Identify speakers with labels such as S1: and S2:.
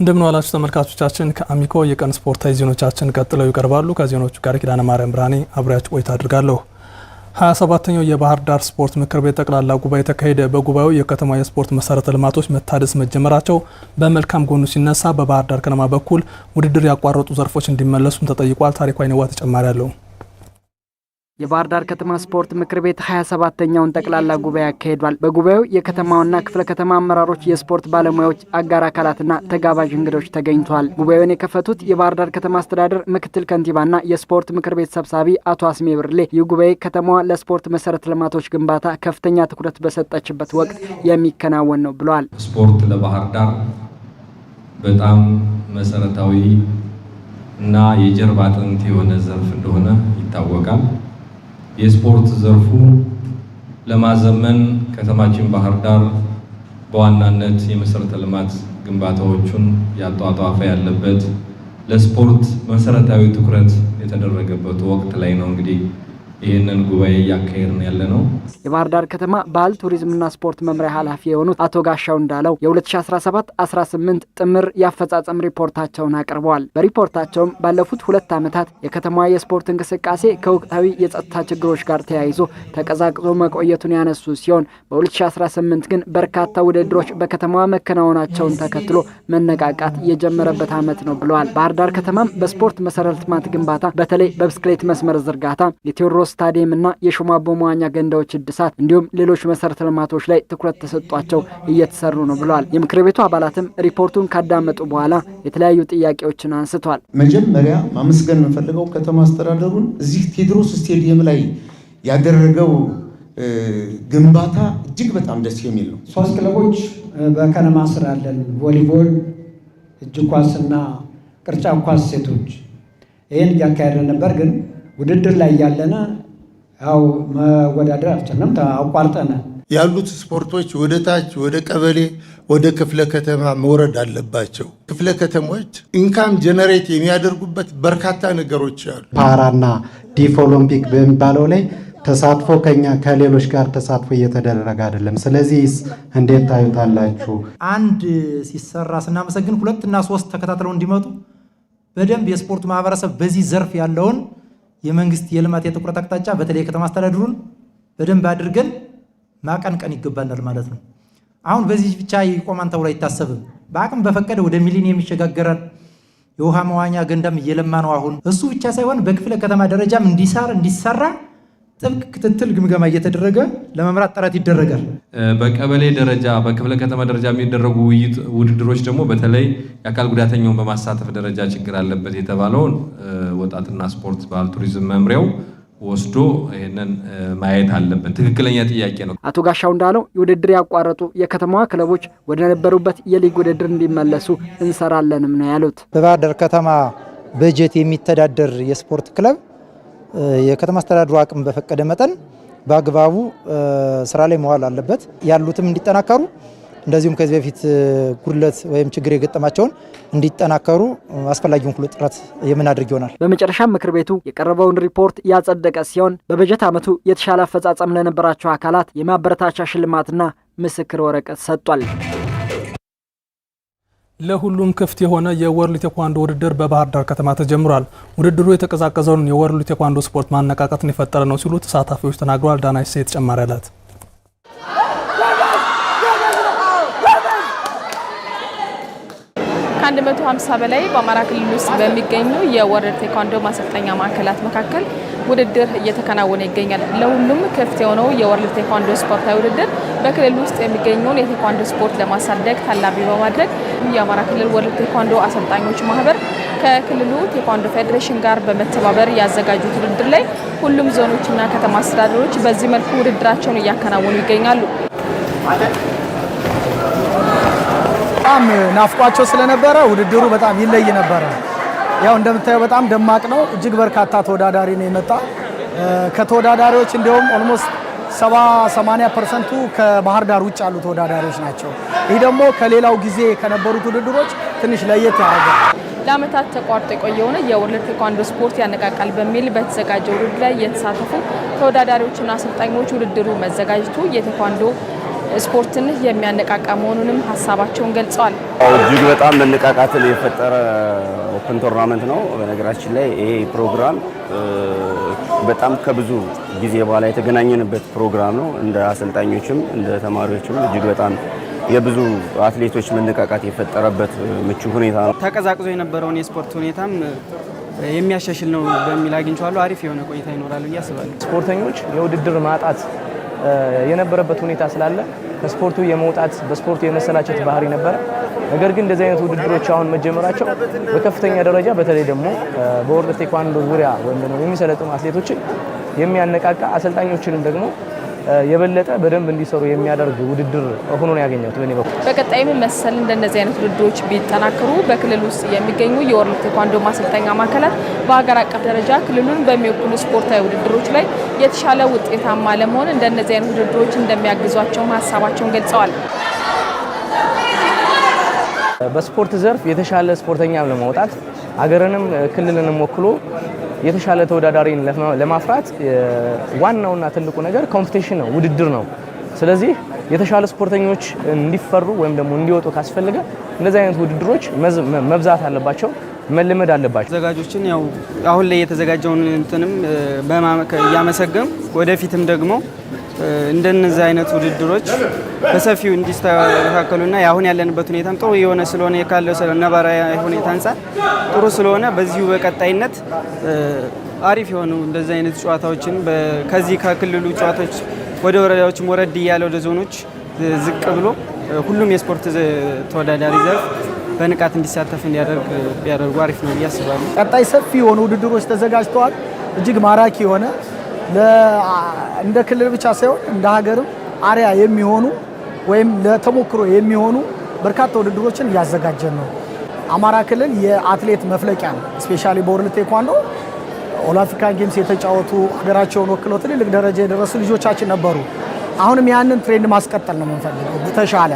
S1: እንደምን ዋላችሁ ተመልካቾቻችን ከአሚኮ የቀን ስፖርታዊ ዜናዎቻችን ቀጥለው ይቀርባሉ። ከዜናዎቹ ጋር ኪዳነ ማርያም ብርሃኔ አብራችሁ ቆይታ አድርጋለሁ። 27ኛው የባህር ዳር ስፖርት ምክር ቤት ጠቅላላ ጉባኤ ተካሄደ። በጉባኤው የከተማ የስፖርት መሰረተ ልማቶች መታደስ መጀመራቸው በመልካም ጎኑ ሲነሳ፣ በባህር ዳር ከነማ በኩል ውድድር ያቋረጡ ዘርፎች እንዲመለሱም ተጠይቋል። ታሪኩ አይነዋ ተጨማሪ አለው።
S2: የባህር ዳር ከተማ ስፖርት ምክር ቤት 27ኛውን ጠቅላላ ጉባኤ አካሂዷል። በጉባኤው የከተማውና ክፍለ ከተማ አመራሮች፣ የስፖርት ባለሙያዎች፣ አጋር አካላትና ተጋባዥ እንግዶች ተገኝተዋል። ጉባኤውን የከፈቱት የባህር ዳር ከተማ አስተዳደር ምክትል ከንቲባና የስፖርት ምክር ቤት ሰብሳቢ አቶ አስሜ ብርሌ ይህ ጉባኤ ከተማዋ ለስፖርት መሰረተ ልማቶች ግንባታ ከፍተኛ ትኩረት በሰጠችበት ወቅት የሚከናወን ነው ብለዋል።
S3: ስፖርት ለባህር ዳር በጣም መሰረታዊ እና የጀርባ አጥንት የሆነ ዘርፍ እንደሆነ ይታወቃል። የስፖርት ዘርፉ ለማዘመን ከተማችን ባህር ዳር በዋናነት የመሰረተ ልማት ግንባታዎቹን ያጧጧፈ ያለበት ለስፖርት መሰረታዊ ትኩረት የተደረገበት ወቅት ላይ ነው እንግዲህ ይህንን ጉባኤ ያካሄድን ያለነው።
S2: የባህር ዳር ከተማ ባህል ቱሪዝምና ስፖርት መምሪያ ኃላፊ የሆኑት አቶ ጋሻው እንዳለው የ2017-18 ጥምር የአፈጻጸም ሪፖርታቸውን አቅርበዋል። በሪፖርታቸውም ባለፉት 2 ዓመታት የከተማዋ የስፖርት እንቅስቃሴ ከወቅታዊ የጸጥታ ችግሮች ጋር ተያይዞ ተቀዛቅዞ መቆየቱን ያነሱ ሲሆን በ2018 ግን በርካታ ውድድሮች በከተማዋ መከናወናቸውን ተከትሎ መነቃቃት የጀመረበት ዓመት ነው ብለዋል። ባህር ዳር ከተማም በስፖርት መሰረተ ልማት ግንባታ በተለይ በብስክሌት መስመር ዝርጋታ፣ የቴዎድሮስ ስታዲየም እና የሹማቦ መዋኛ ገንዳዎች እድሳት እንዲሁም ሌሎች መሰረተ ልማቶች ላይ ትኩረት ተሰጥቷቸው እየተሰሩ ነው ብለዋል። የምክር ቤቱ አባላትም ሪፖርቱን ካዳመጡ በኋላ የተለያዩ ጥያቄዎችን አንስተዋል።
S4: መጀመሪያ ማመስገን የምፈልገው ከተማ አስተዳደሩን እዚህ ቴዎድሮስ ስታዲየም ላይ ያደረገው ግንባታ እጅግ በጣም ደስ የሚል ነው።
S5: 3 ክለቦች በከነማ ስር አለን። ቮሊቦል፣ እጅ ኳስና ቅርጫት ኳስ ሴቶች ይህን እያካሄደን ነበር። ግን ውድድር ላይ ያለና ያው መወዳደር አልቻልንም፣ አቋርጠናል።
S6: ያሉት ስፖርቶች ወደ ታች ወደ ቀበሌ ወደ ክፍለ ከተማ መውረድ አለባቸው። ክፍለ ከተሞች ኢንካም ጀነሬት የሚያደርጉበት በርካታ ነገሮች አሉ።
S7: ፓራና ዲፍ ኦሎምፒክ በሚባለው ላይ ተሳትፎ ከሌሎች ጋር ተሳትፎ እየተደረገ አይደለም። ስለዚህ እንዴት ታዩታላችሁ?
S8: አንድ ሲሰራ ስናመሰግን 2 እና 3 ተከታትለው እንዲመጡ በደንብ የስፖርቱ ማህበረሰብ በዚህ ዘርፍ ያለውን የመንግስት የልማት የትኩረት አቅጣጫ በተለይ ከተማ አስተዳደሩን በደንብ አድርገን ማቀንቀን ይገባናል ማለት ነው። አሁን በዚህ ብቻ ይቆማን ተብሎ አይታሰብም። በአቅም በፈቀደ ወደ ሚሊዮን የሚሸጋገራል የውሃ መዋኛ ገንዳም እየለማ ነው። አሁን እሱ ብቻ ሳይሆን በክፍለ ከተማ ደረጃም እንዲሰራ ጥብቅ ክትትል ግምገማ እየተደረገ ለመምራት ጥረት ይደረጋል።
S3: በቀበሌ ደረጃ በክፍለ ከተማ ደረጃ የሚደረጉ ውድድሮች ደግሞ በተለይ የአካል ጉዳተኛውን በማሳተፍ ደረጃ ችግር አለበት የተባለውን ወጣትና ስፖርት ባህል ቱሪዝም መምሪያው ወስዶ ይሄንን ማየት አለበት። ትክክለኛ ጥያቄ ነው።
S2: አቶ ጋሻው እንዳለው ውድድር ያቋረጡ የከተማዋ ክለቦች ወደ ነበሩበት የሊግ ውድድር እንዲመለሱ እንሰራለንም ነው ያሉት።
S9: በባህር ዳር ከተማ በጀት የሚተዳደር የስፖርት ክለብ የከተማ አስተዳደሩ አቅም በፈቀደ መጠን በአግባቡ ስራ ላይ መዋል አለበት። ያሉትም እንዲጠናከሩ እንደዚሁም ከዚህ በፊት ጉድለት ወይም ችግር የገጠማቸውን እንዲጠናከሩ አስፈላጊውን ሁሉ ጥረት የምናደርግ ይሆናል።
S2: በመጨረሻ ምክር ቤቱ የቀረበውን ሪፖርት ያጸደቀ ሲሆን በበጀት ዓመቱ የተሻለ አፈጻጸም ለነበራቸው አካላት የማበረታቻ ሽልማትና ምስክር ወረቀት ሰጥቷል።
S1: ለሁሉም ክፍት የሆነ የወርልድ ቴኳንዶ ውድድር በባህር ዳር ከተማ ተጀምሯል። ውድድሩ የተቀዛቀዘውን የወርልድ ቴኳንዶ ስፖርት ማነቃቃትን የፈጠረ ነው ሲሉ ተሳታፊዎች ተናግረዋል። ዳናይስ ተጨማሪ አላት።
S10: ከ150 በላይ በአማራ ክልል ውስጥ በሚገኙ የወርልድ ቴኳንዶ ማሰልጠኛ ማዕከላት መካከል ውድድር እየተከናወነ ይገኛል። ለሁሉም ክፍት የሆነው የወርልድ ቴኳንዶ ስፖርታዊ ውድድር በክልል ውስጥ የሚገኘውን የቴኳንዶ ስፖርት ለማሳደግ ታላሚ በማድረግ የአማራ ክልል ወርልድ ቴኳንዶ አሰልጣኞች ማህበር ከክልሉ ቴኳንዶ ፌዴሬሽን ጋር በመተባበር ያዘጋጁት ውድድር ላይ ሁሉም ዞኖችና ከተማ አስተዳደሮች በዚህ መልኩ ውድድራቸውን እያከናወኑ ይገኛሉ።
S11: በጣም ናፍቋቸው ስለነበረ ውድድሩ በጣም ይለይ ነበረ። ያው እንደምታየው በጣም ደማቅ ነው። እጅግ በርካታ ተወዳዳሪ ነው የመጣ። ከተወዳዳሪዎች እንዲሁም ኦልሞስት 70-80% ከባህር ዳር ውጭ ያሉ ተወዳዳሪዎች ናቸው። ይህ ደግሞ ከሌላው ጊዜ ከነበሩት ውድድሮች ትንሽ ለየት ያደርጋል።
S10: ለዓመታት ተቋርጦ የቆየውን የወርልድ ቴኳንዶ ስፖርት ያነቃቃል በሚል በተዘጋጀው ውድድር ላይ የተሳተፉ ተወዳዳሪዎችና አሰልጣኞች ውድድሩ መዘጋጀቱ የቴኳንዶ ስፖርትን የሚያነቃቃ መሆኑንም ሀሳባቸውን ገልጸዋል።
S12: እጅግ በጣም መነቃቃትን የፈጠረ ኦፕን ቶርናመንት ነው። በነገራችን ላይ ይሄ ፕሮግራም በጣም ከብዙ ጊዜ በኋላ የተገናኘንበት ፕሮግራም ነው። እንደ አሰልጣኞችም እንደ ተማሪዎችም እጅግ በጣም የብዙ አትሌቶች መነቃቃት የፈጠረበት ምቹ ሁኔታ ነው።
S13: ተቀዛቅዞ የነበረውን የስፖርት ሁኔታም የሚያሻሽል ነው በሚል አግኝቼዋለሁ። አሪፍ የሆነ ቆይታ ይኖራል ብዬ አስባለሁ።
S14: ስፖርተኞች የውድድር ማጣት የነበረበት ሁኔታ ስላለ ከስፖርቱ የመውጣት በስፖርቱ የመሰላቸት ባህሪ ነበር። ነገር ግን እንደዚህ አይነት ውድድሮች አሁን መጀመራቸው በከፍተኛ ደረጃ በተለይ ደግሞ በወርልድ ቴኳንዶ ዙሪያ ወይም ደግሞ የሚሰለጥኑ አትሌቶችን የሚያነቃቃ አሰልጣኞችንም ደግሞ የበለጠ በደንብ እንዲሰሩ የሚያደርግ ውድድር ሆኖ ነው ያገኘሁት በእኔ በኩል።
S10: በቀጣይም መሰል እንደነዚህ አይነት ውድድሮች ቢጠናከሩ በክልል ውስጥ የሚገኙ የወርልድ ቴኳንዶ ማሰልጠኛ ማዕከላት በሀገር አቀፍ ደረጃ ክልሉን በሚወክሉ ስፖርታዊ ውድድሮች ላይ የተሻለ ውጤታማ ለመሆን እንደነዚህ አይነት ውድድሮች እንደሚያግዟቸው ሀሳባቸውን ገልጸዋል።
S14: በስፖርት ዘርፍ የተሻለ ስፖርተኛ ለማውጣት ሀገርንም ክልልንም ወክሎ የተሻለ ተወዳዳሪን ለማፍራት ዋናውና ትልቁ ነገር ኮምፒቲሽን ነው፣ ውድድር ነው። ስለዚህ የተሻለ ስፖርተኞች እንዲፈሩ ወይም ደግሞ እንዲወጡ ካስፈልገ እንደዚህ አይነት ውድድሮች መብዛት አለባቸው፣ መለመድ አለባቸው።
S13: ተዘጋጆችን ያው አሁን ላይ የተዘጋጀውን እንትንም እያመሰገን ወደፊትም ደግሞ እንደነዚህ አይነት ውድድሮች በሰፊው እንዲስተካከሉና አሁን ያለንበት ሁኔታም ጥሩ የሆነ ስለሆነ ካለው ነባራዊ ሁኔታ አንፃር ጥሩ ስለሆነ በዚሁ በቀጣይነት አሪፍ የሆኑ እንደዚህ አይነት ጨዋታዎችን ከዚህ ከክልሉ ጨዋታዎች ወደ ወረዳዎችም ወረድ እያለ ወደ ዞኖች ዝቅ ብሎ ሁሉም የስፖርት ተወዳዳሪ ዘርፍ በንቃት እንዲሳተፍ ቢያደርጉ አሪፍ ነው ብዬ አስባለሁ።
S11: ቀጣይ ሰፊ የሆኑ ውድድሮች ተዘጋጅተዋል። እጅግ ማራኪ የሆነ እንደ ክልል ብቻ ሳይሆን እንደ ሀገርም አሪያ የሚሆኑ ወይም ለተሞክሮ የሚሆኑ በርካታ ውድድሮችን እያዘጋጀን ነው። አማራ ክልል የአትሌት መፍለቂያ ነው። ስፔሻሊ በወርልድ ቴኳንዶ ኦል አፍሪካን ጌምስ የተጫወቱ ሀገራቸውን ወክለው ትልልቅ ደረጃ የደረሱ ልጆቻችን ነበሩ። አሁንም ያንን ትሬንድ ማስቀጠል ነው የምንፈልገው በተሻለ